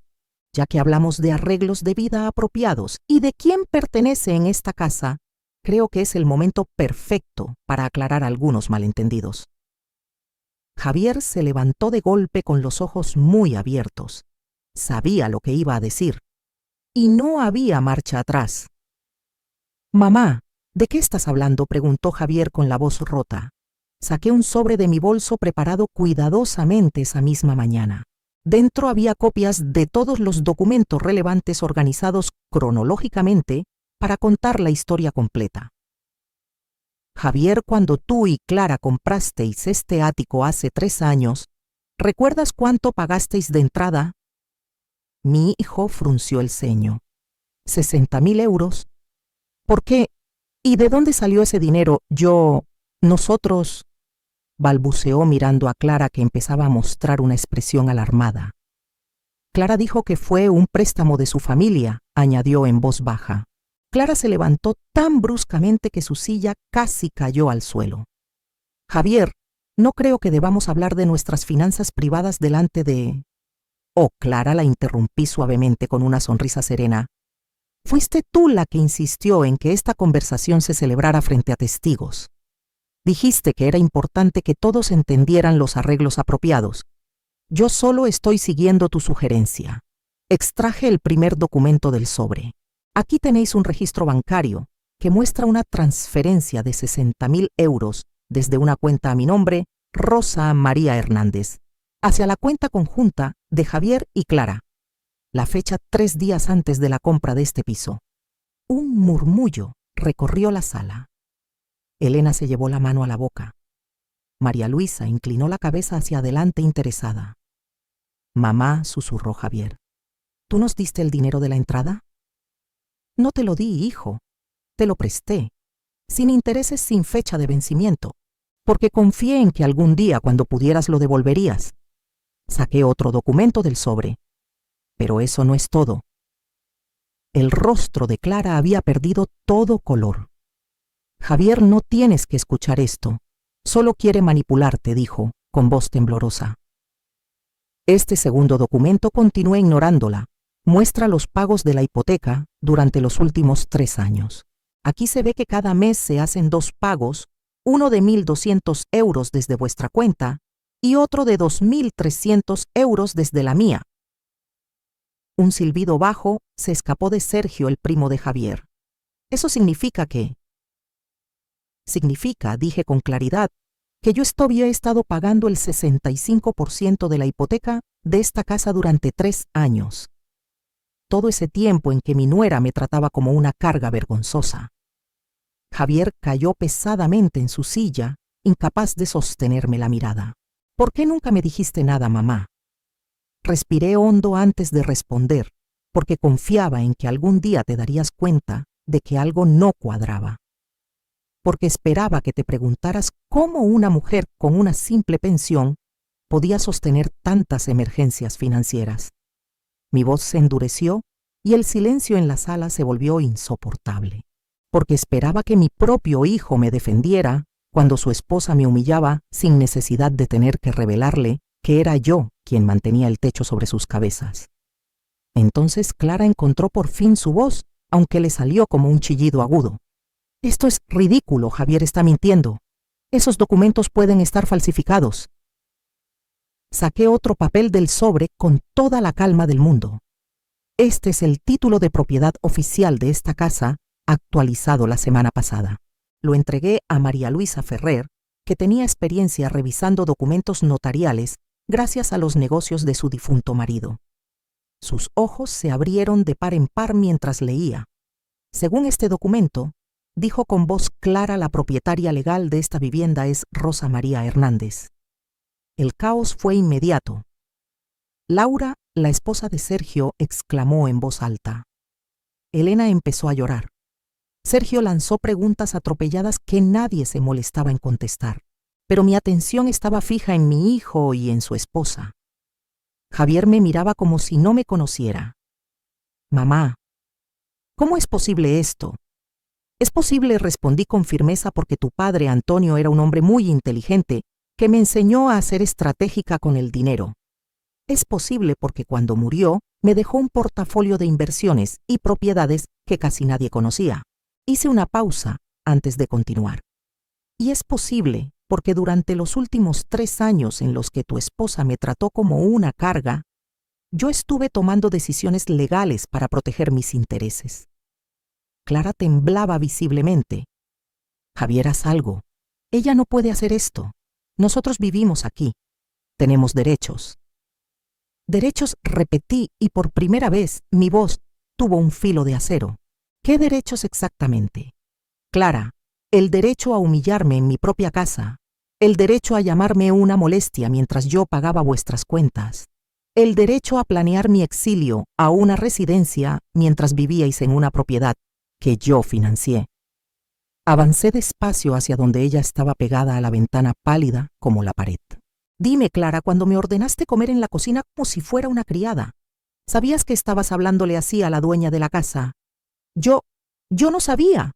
ya que hablamos de arreglos de vida apropiados y de quién pertenece en esta casa, creo que es el momento perfecto para aclarar algunos malentendidos. Javier se levantó de golpe con los ojos muy abiertos. Sabía lo que iba a decir. Y no había marcha atrás. Mamá, ¿de qué estás hablando?, preguntó Javier con la voz rota. Saqué un sobre de mi bolso preparado cuidadosamente esa misma mañana. Dentro había copias de todos los documentos relevantes organizados cronológicamente para contar la historia completa. Javier, cuando tú y Clara comprasteis este ático hace 3 años, ¿recuerdas cuánto pagasteis de entrada? Mi hijo frunció el ceño. 60.000 euros. ¿Por qué? ¿Y de dónde salió ese dinero? Nosotros, balbuceó mirando a Clara, que empezaba a mostrar una expresión alarmada. Clara dijo que fue un préstamo de su familia, añadió en voz baja. Clara se levantó tan bruscamente que su silla casi cayó al suelo. Javier, no creo que debamos hablar de nuestras finanzas privadas delante de... Oh, Clara, la interrumpí suavemente con una sonrisa serena. Fuiste tú la que insistió en que esta conversación se celebrara frente a testigos. Dijiste que era importante que todos entendieran los arreglos apropiados. Yo solo estoy siguiendo tu sugerencia. Extraje el primer documento del sobre. Aquí tenéis un registro bancario que muestra una transferencia de 60.000 euros desde una cuenta a mi nombre, Rosa María Hernández, hacia la cuenta conjunta de Javier y Clara. La fecha 3 días antes de la compra de este piso. Un murmullo recorrió la sala. Elena se llevó la mano a la boca. María Luisa inclinó la cabeza hacia adelante interesada. Mamá, susurró Javier, ¿tú nos diste el dinero de la entrada? No te lo di, hijo. Te lo presté, sin intereses, sin fecha de vencimiento, porque confié en que algún día, cuando pudieras, lo devolverías. Saqué otro documento del sobre. Pero eso no es todo. El rostro de Clara había perdido todo color. Javier, no tienes que escuchar esto. Solo quiere manipularte, dijo, con voz temblorosa. Este segundo documento, continué ignorándola, muestra los pagos de la hipoteca durante los últimos 3 años. Aquí se ve que cada mes se hacen 2 pagos, uno de 1.200 euros desde vuestra cuenta y otro de 2.300 euros desde la mía. Un silbido bajo se escapó de Sergio, el primo de Javier. Eso significa que... Significa, dije con claridad, que yo había estado pagando el 65% de la hipoteca de esta casa durante 3 años. Todo ese tiempo en que mi nuera me trataba como una carga vergonzosa. Javier cayó pesadamente en su silla, incapaz de sostenerme la mirada. ¿Por qué nunca me dijiste nada, mamá? Respiré hondo antes de responder, porque confiaba en que algún día te darías cuenta de que algo no cuadraba. Porque esperaba que te preguntaras cómo una mujer con una simple pensión podía sostener tantas emergencias financieras. Mi voz se endureció y el silencio en la sala se volvió insoportable, porque esperaba que mi propio hijo me defendiera cuando su esposa me humillaba sin necesidad de tener que revelarle que era yo quien mantenía el techo sobre sus cabezas. Entonces Clara encontró por fin su voz, aunque le salió como un chillido agudo. Esto es ridículo, Javier está mintiendo. Esos documentos pueden estar falsificados. Saqué otro papel del sobre con toda la calma del mundo. Este es el título de propiedad oficial de esta casa, actualizado la semana pasada. Lo entregué a María Luisa Ferrer, que tenía experiencia revisando documentos notariales gracias a los negocios de su difunto marido. Sus ojos se abrieron de par en par mientras leía. Según este documento, dijo con voz clara, la propietaria legal de esta vivienda es Rosa María Hernández. El caos fue inmediato. Laura, la esposa de Sergio, exclamó en voz alta. Elena empezó a llorar. Sergio lanzó preguntas atropelladas que nadie se molestaba en contestar, pero mi atención estaba fija en mi hijo y en su esposa. Javier me miraba como si no me conociera. Mamá, ¿cómo es posible esto? Es posible, respondí con firmeza, porque tu padre, Antonio, era un hombre muy inteligente que me enseñó a ser estratégica con el dinero. Es posible porque cuando murió me dejó un portafolio de inversiones y propiedades que casi nadie conocía. Hice una pausa antes de continuar. Y es posible porque durante los últimos 3 años en los que tu esposa me trató como una carga, yo estuve tomando decisiones legales para proteger mis intereses. Clara temblaba visiblemente. Javier, haz algo. Ella no puede hacer esto. Nosotros vivimos aquí. Tenemos derechos. Derechos, repetí, y por primera vez mi voz tuvo un filo de acero. ¿Qué derechos exactamente? Clara, el derecho a humillarme en mi propia casa, el derecho a llamarme una molestia mientras yo pagaba vuestras cuentas, el derecho a planear mi exilio a una residencia mientras vivíais en una propiedad que yo financié. Avancé despacio hacia donde ella estaba pegada a la ventana, pálida como la pared. Dime, Clara, cuando me ordenaste comer en la cocina como si fuera una criada, ¿sabías que estabas hablándole así a la dueña de la casa? Yo no sabía,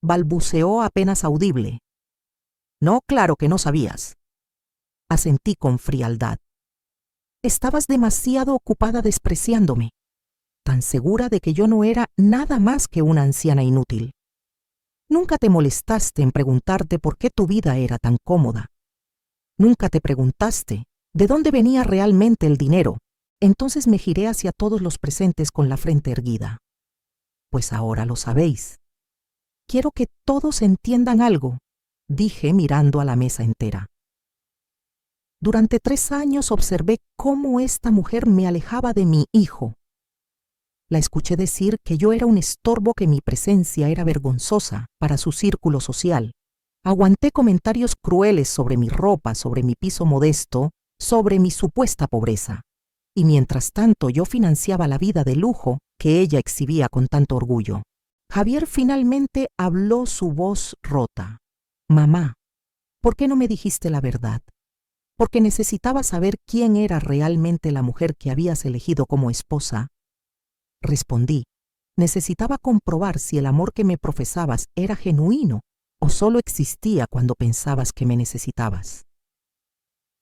balbuceó apenas audible. No, claro que no sabías. Asentí con frialdad. Estabas demasiado ocupada despreciándome. tan segura de que yo no era nada más que una anciana inútil. Nunca te molestaste en preguntarte por qué tu vida era tan cómoda. Nunca te preguntaste de dónde venía realmente el dinero. Entonces me giré hacia todos los presentes con la frente erguida. Pues ahora lo sabéis. Quiero que todos entiendan algo, dije mirando a la mesa entera. Durante 3 años observé cómo esta mujer me alejaba de mi hijo. La escuché decir que yo era un estorbo, que mi presencia era vergonzosa para su círculo social. Aguanté comentarios crueles sobre mi ropa, sobre mi piso modesto, sobre mi supuesta pobreza. Y mientras tanto yo financiaba la vida de lujo que ella exhibía con tanto orgullo. Javier finalmente habló, su voz rota. Mamá, ¿por qué no me dijiste la verdad? Porque necesitaba saber quién era realmente la mujer que habías elegido como esposa. Respondí, necesitaba comprobar si el amor que me profesabas era genuino o solo existía cuando pensabas que me necesitabas.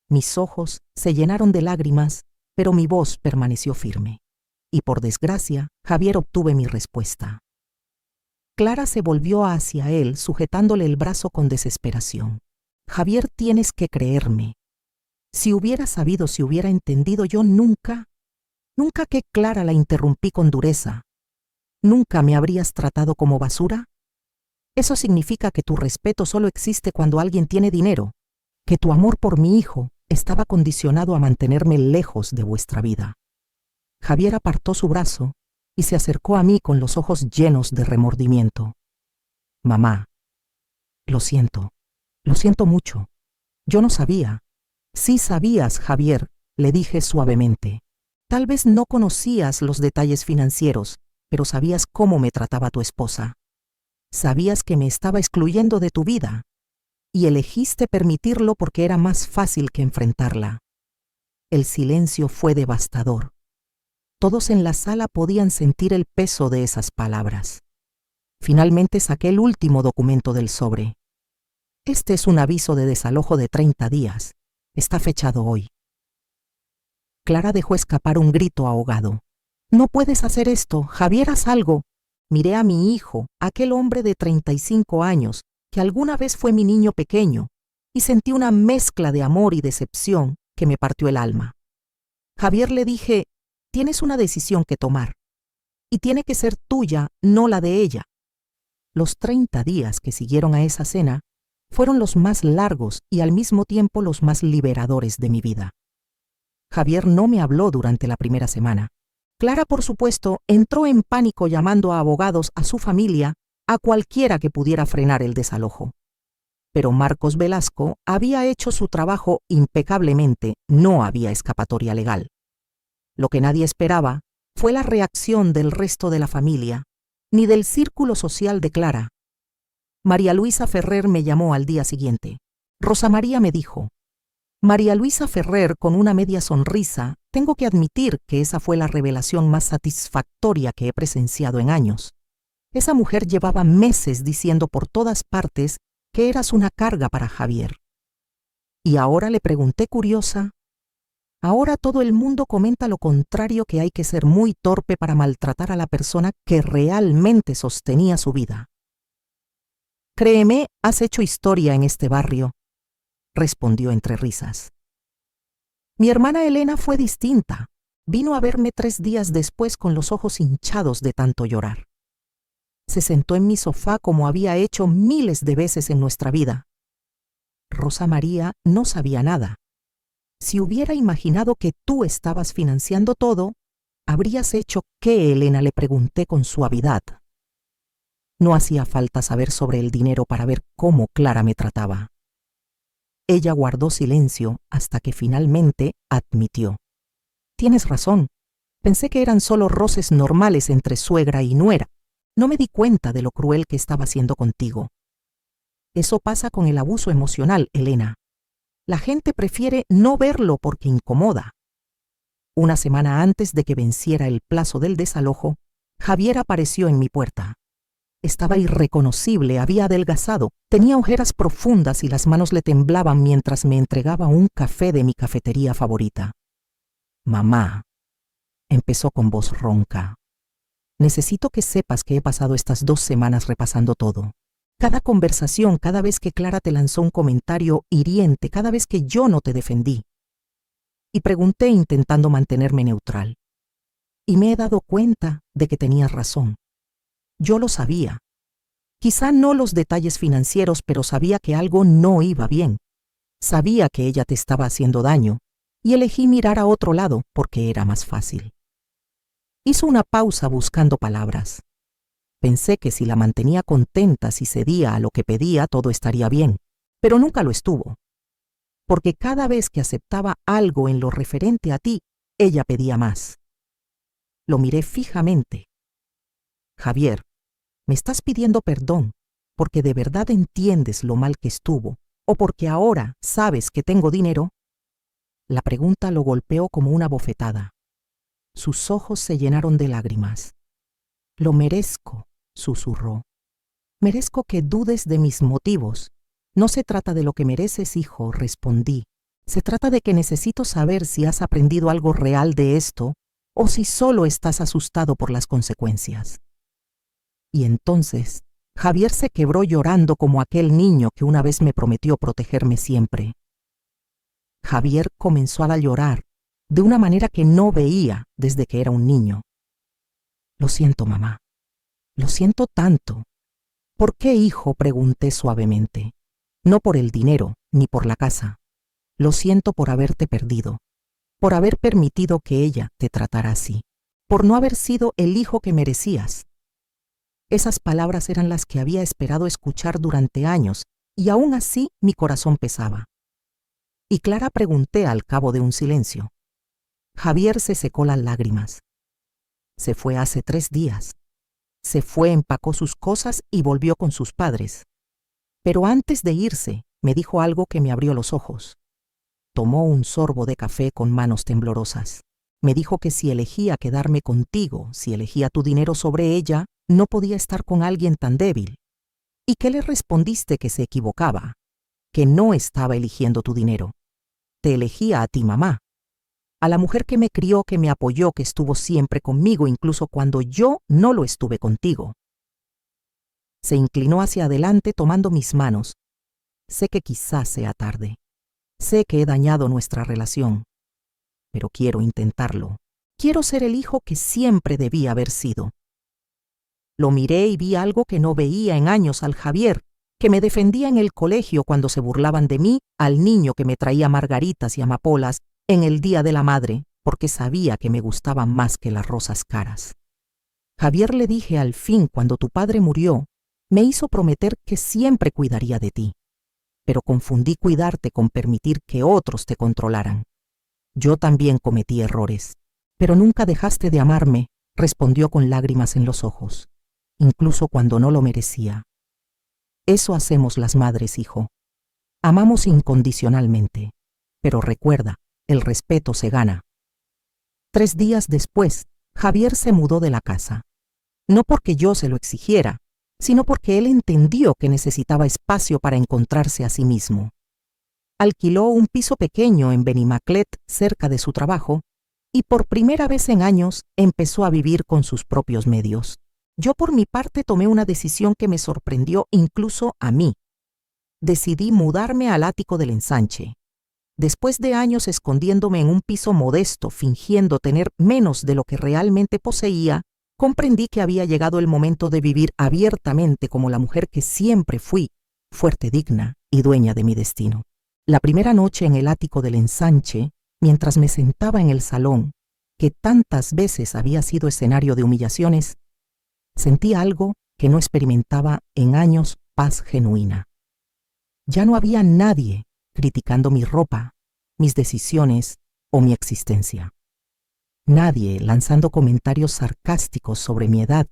Mis ojos se llenaron de lágrimas, pero mi voz permaneció firme. Y por desgracia, Javier obtuvo mi respuesta. Clara se volvió hacia él, sujetándole el brazo con desesperación. Javier, tienes que creerme. Si hubiera sabido, si hubiera entendido, yo nunca que Clara, la interrumpí con dureza. ¿Nunca me habrías tratado como basura? Eso significa que tu respeto solo existe cuando alguien tiene dinero, que tu amor por mi hijo estaba condicionado a mantenerme lejos de vuestra vida. Javier apartó su brazo y se acercó a mí con los ojos llenos de remordimiento. Mamá, lo siento mucho. Yo no sabía. Sí sabías, Javier, le dije suavemente. Tal vez no conocías los detalles financieros, pero sabías cómo me trataba tu esposa. Sabías que me estaba excluyendo de tu vida, y elegiste permitirlo porque era más fácil que enfrentarla. El silencio fue devastador. Todos en la sala podían sentir el peso de esas palabras. Finalmente saqué el último documento del sobre. Este es un aviso de desalojo de 30 días. Está fechado hoy. Clara dejó escapar un grito ahogado. No puedes hacer esto, Javier, haz algo. Miré a mi hijo, aquel hombre de 35 años, que alguna vez fue mi niño pequeño, y sentí una mezcla de amor y decepción que me partió el alma. Javier, le dije, tienes una decisión que tomar, y tiene que ser tuya, no la de ella. Los 30 días que siguieron a esa cena fueron los más largos y al mismo tiempo los más liberadores de mi vida. Javier no me habló durante la primera semana. Clara, por supuesto, entró en pánico llamando a abogados, a su familia, a cualquiera que pudiera frenar el desalojo. Pero Marcos Velasco había hecho su trabajo impecablemente, no había escapatoria legal. Lo que nadie esperaba fue la reacción del resto de la familia, ni del círculo social de Clara. María Luisa Ferrer me llamó al día siguiente. Rosa María, me dijo. María Luisa Ferrer, con una media sonrisa, tengo que admitir que esa fue la revelación más satisfactoria que he presenciado en años. Esa mujer llevaba meses diciendo por todas partes que eras una carga para Javier. Y ahora, le pregunté curiosa. Ahora todo el mundo comenta lo contrario, que hay que ser muy torpe para maltratar a la persona que realmente sostenía su vida. Créeme, has hecho historia en este barrio, respondió entre risas. Mi hermana Elena fue distinta. Vino a verme 3 días después con los ojos hinchados de tanto llorar. Se sentó en mi sofá como había hecho miles de veces en nuestra vida. Rosa María no sabía nada. Si hubiera imaginado que tú estabas financiando todo, ¿habrías hecho qué, Elena?, le pregunté con suavidad. No hacía falta saber sobre el dinero para ver cómo Clara me trataba. Ella guardó silencio hasta que finalmente admitió. Tienes razón. Pensé que eran solo roces normales entre suegra y nuera. No me di cuenta de lo cruel que estaba haciendo contigo. Eso pasa con el abuso emocional, Elena. La gente prefiere no verlo porque incomoda. Una semana antes de que venciera el plazo del desalojo, Javier apareció en mi puerta. Estaba irreconocible, había adelgazado, tenía ojeras profundas y las manos le temblaban mientras me entregaba un café de mi cafetería favorita. Mamá, empezó con voz ronca, Necesito que sepas que he pasado estas 2 semanas repasando todo. Cada conversación, cada vez que Clara te lanzó un comentario hiriente, cada vez que yo no te defendí. Y pregunté intentando mantenerme neutral. Y me he dado cuenta de que tenías razón. Yo lo sabía. Quizá no los detalles financieros, pero sabía que algo no iba bien. Sabía que ella te estaba haciendo daño y elegí mirar a otro lado porque era más fácil. Hizo una pausa buscando palabras. Pensé que si la mantenía contenta, si cedía a lo que pedía, todo estaría bien, pero nunca lo estuvo. Porque cada vez que aceptaba algo en lo referente a ti, ella pedía más. Lo miré fijamente. Javier, ¿me estás pidiendo perdón porque de verdad entiendes lo mal que estuvo o porque ahora sabes que tengo dinero? La pregunta lo golpeó como una bofetada. Sus ojos se llenaron de lágrimas. Lo merezco, susurró. Merezco que dudes de mis motivos. No se trata de lo que mereces, hijo, respondí. Se trata de que necesito saber si has aprendido algo real de esto o si solo estás asustado por las consecuencias. Y entonces, Javier se quebró llorando como aquel niño que una vez me prometió protegerme siempre. Javier comenzó a llorar de una manera que no veía desde que era un niño. Lo siento, mamá. Lo siento tanto. ¿Por qué, hijo?, pregunté suavemente. No por el dinero, ni por la casa. Lo siento por haberte perdido, por haber permitido que ella te tratara así, por no haber sido el hijo que merecías. Esas palabras eran las que había esperado escuchar durante años, y aún así mi corazón pesaba. Y Clara pregunté al cabo de un silencio. Javier se secó las lágrimas. Se fue hace 3 días. Se fue, empacó sus cosas y volvió con sus padres. Pero antes de irse, me dijo algo que me abrió los ojos. Tomó un sorbo de café con manos temblorosas. Me dijo que si elegía quedarme contigo, si elegía tu dinero sobre ella, no podía estar con alguien tan débil. ¿Y qué le respondiste? Que se equivocaba, que no estaba eligiendo tu dinero. Te elegía a ti, mamá. A la mujer que me crió, que me apoyó, que estuvo siempre conmigo, incluso cuando yo no lo estuve contigo. Se inclinó hacia adelante tomando mis manos. Sé que quizás sea tarde. Sé que he dañado nuestra relación. Pero quiero intentarlo. Quiero ser el hijo que siempre debí haber sido. Lo miré y vi algo que no veía en años al Javier, que me defendía en el colegio cuando se burlaban de mí, al niño que me traía margaritas y amapolas en el Día de la Madre, porque sabía que me gustaban más que las rosas caras. Javier, le dije al fin, cuando tu padre murió, me hizo prometer que siempre cuidaría de ti. Pero confundí cuidarte con permitir que otros te controlaran. Yo también cometí errores, pero nunca dejaste de amarme, respondió con lágrimas en los ojos, incluso cuando no lo merecía. Eso hacemos las madres, hijo. Amamos incondicionalmente, pero recuerda, el respeto se gana. 3 días después, Javier se mudó de la casa. No porque yo se lo exigiera, sino porque él entendió que necesitaba espacio para encontrarse a sí mismo. Alquiló un piso pequeño en Benimaclet, cerca de su trabajo, y por primera vez en años empezó a vivir con sus propios medios. Yo por mi parte tomé una decisión que me sorprendió incluso a mí. Decidí mudarme al ático del ensanche. Después de años escondiéndome en un piso modesto, fingiendo tener menos de lo que realmente poseía, comprendí que había llegado el momento de vivir abiertamente como la mujer que siempre fui, fuerte, digna y dueña de mi destino. La primera noche en el ático del ensanche, mientras me sentaba en el salón, que tantas veces había sido escenario de humillaciones, sentí algo que no experimentaba en años: paz genuina. Ya no había nadie criticando mi ropa, mis decisiones o mi existencia. Nadie lanzando comentarios sarcásticos sobre mi edad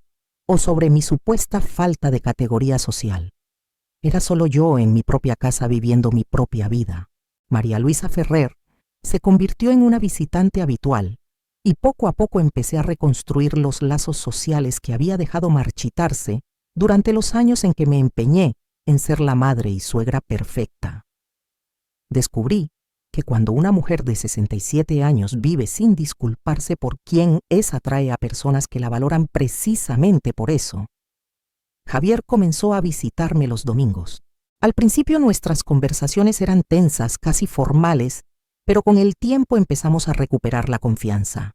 o sobre mi supuesta falta de categoría social. Era solo yo en mi propia casa viviendo mi propia vida. María Luisa Ferrer se convirtió en una visitante habitual y poco a poco empecé a reconstruir los lazos sociales que había dejado marchitarse durante los años en que me empeñé en ser la madre y suegra perfecta. Descubrí que cuando una mujer de 67 años vive sin disculparse por quién es, atrae a personas que la valoran precisamente por eso. Javier comenzó a visitarme los domingos. Al principio nuestras conversaciones eran tensas, casi formales, pero con el tiempo empezamos a recuperar la confianza.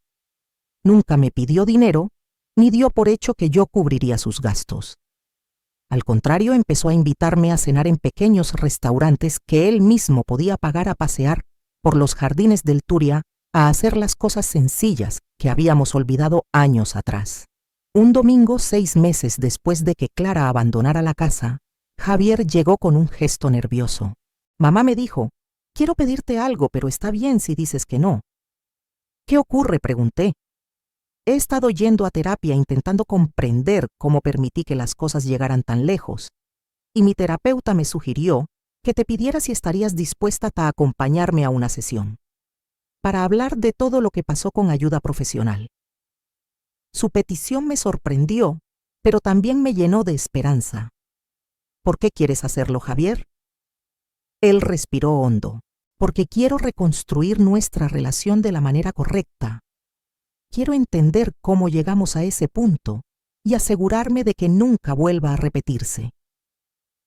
Nunca me pidió dinero, ni dio por hecho que yo cubriría sus gastos. Al contrario, empezó a invitarme a cenar en pequeños restaurantes que él mismo podía pagar, a pasear por los jardines del Turia, a hacer las cosas sencillas que habíamos olvidado años atrás. Un domingo, 6 meses después de que Clara abandonara la casa, Javier llegó con un gesto nervioso. Mamá me dijo, quiero pedirte algo, pero está bien si dices que no. ¿Qué ocurre?, pregunté. He estado yendo a terapia intentando comprender cómo permití que las cosas llegaran tan lejos, y mi terapeuta me sugirió que te pidiera si estarías dispuesta a acompañarme a una sesión, para hablar de todo lo que pasó con ayuda profesional. Su petición me sorprendió, pero también me llenó de esperanza. ¿Por qué quieres hacerlo, Javier? Él respiró hondo. Porque quiero reconstruir nuestra relación de la manera correcta. Quiero entender cómo llegamos a ese punto y asegurarme de que nunca vuelva a repetirse.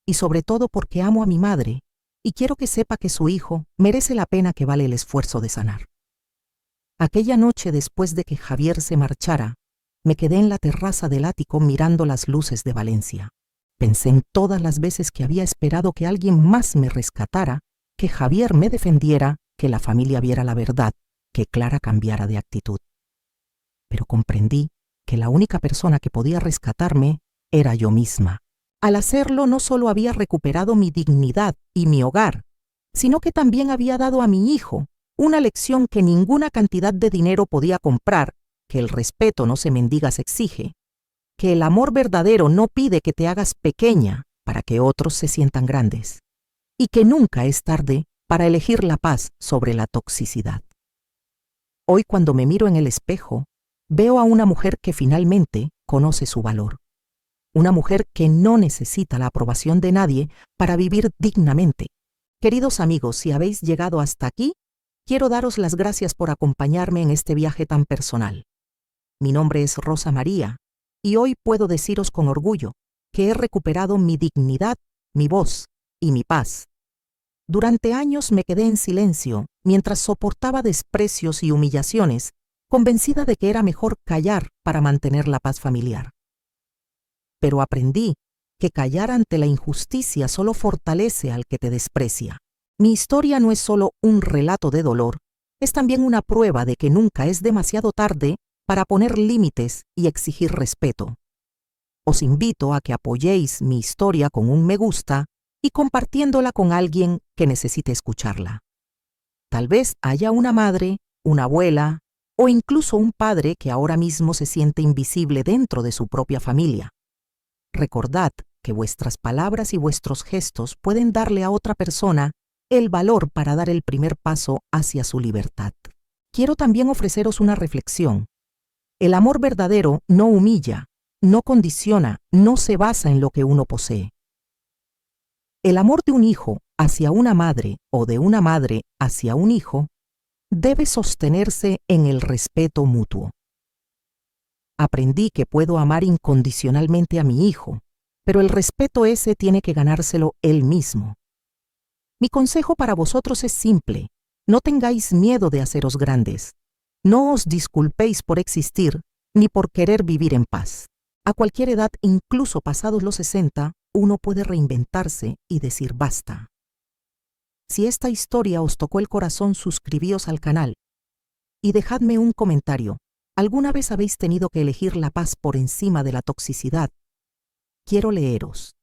Y sobre todo porque amo a mi madre y quiero que sepa que su hijo merece la pena, que vale el esfuerzo de sanar. Aquella noche, después de que Javier se marchara, me quedé en la terraza del ático mirando las luces de Valencia. Pensé en todas las veces que había esperado que alguien más me rescatara, que Javier me defendiera, que la familia viera la verdad, que Clara cambiara de actitud. Pero comprendí que la única persona que podía rescatarme era yo misma. Al hacerlo, no solo había recuperado mi dignidad y mi hogar, sino que también había dado a mi hijo una lección que ninguna cantidad de dinero podía comprar, que el respeto no se mendiga, se exige, que el amor verdadero no pide que te hagas pequeña para que otros se sientan grandes, y que nunca es tarde para elegir la paz sobre la toxicidad. Hoy, cuando me miro en el espejo, veo a una mujer que finalmente conoce su valor. Una mujer que no necesita la aprobación de nadie para vivir dignamente. Queridos amigos, si habéis llegado hasta aquí, quiero daros las gracias por acompañarme en este viaje tan personal. Mi nombre es Rosa María, y hoy puedo deciros con orgullo que he recuperado mi dignidad, mi voz y mi paz. Durante años me quedé en silencio mientras soportaba desprecios y humillaciones, convencida de que era mejor callar para mantener la paz familiar. Pero aprendí que callar ante la injusticia solo fortalece al que te desprecia. Mi historia no es solo un relato de dolor, es también una prueba de que nunca es demasiado tarde para poner límites y exigir respeto. Os invito a que apoyéis mi historia con un me gusta y compartiéndola con alguien que necesite escucharla. Tal vez haya una madre, una abuela o incluso un padre que ahora mismo se siente invisible dentro de su propia familia. Recordad que vuestras palabras y vuestros gestos pueden darle a otra persona el valor para dar el primer paso hacia su libertad. Quiero también ofreceros una reflexión. El amor verdadero no humilla, no condiciona, no se basa en lo que uno posee. El amor de un hijo hacia una madre o de una madre hacia un hijo debe sostenerse en el respeto mutuo. Aprendí que puedo amar incondicionalmente a mi hijo, pero el respeto ese tiene que ganárselo él mismo. Mi consejo para vosotros es simple: no tengáis miedo de haceros grandes. No os disculpéis por existir ni por querer vivir en paz. A cualquier edad, incluso pasados los 60, uno puede reinventarse y decir basta. Si esta historia os tocó el corazón, suscribíos al canal y dejadme un comentario. ¿Alguna vez habéis tenido que elegir la paz por encima de la toxicidad? Quiero leeros.